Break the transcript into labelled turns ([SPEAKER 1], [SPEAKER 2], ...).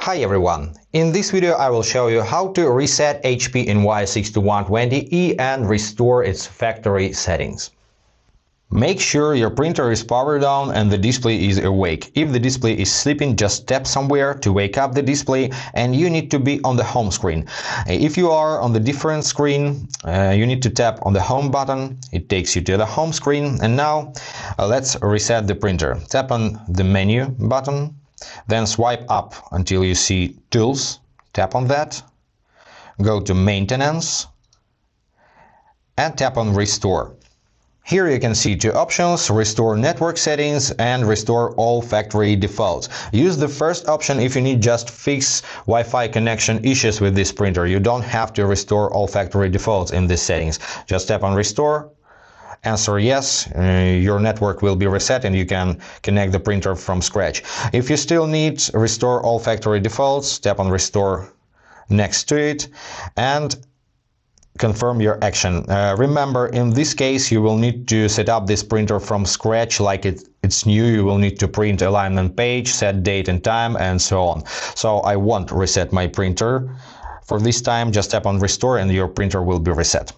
[SPEAKER 1] Hi everyone! In this video I will show you how to reset HP Envy 6120E and restore its factory settings. Make sure your printer is powered on and the display is awake. If the display is sleeping, just tap somewhere to wake up the display, and you need to be on the home screen. If you are on the different screen, you need to tap on the home button. It takes you to the home screen. And now let's reset the printer. Tap on the menu button, then swipe up until you see Tools. Tap on that. Go to Maintenance and tap on Restore. Here you can see two options: Restore Network Settings and Restore All Factory Defaults. Use the first option if you need just fix Wi-Fi connection issues with this printer. You don't have to restore all factory defaults in these settings. Just tap on Restore, answer yes, your network will be reset and you can connect the printer from scratch. If you still need Restore All Factory Defaults, tap on Restore next to it and confirm your action. Remember, in this case you will need to set up this printer from scratch like it's new. You will need to print alignment page, set date and time, and so on. So I won't reset my printer for this time. Just tap on Restore and your printer will be reset.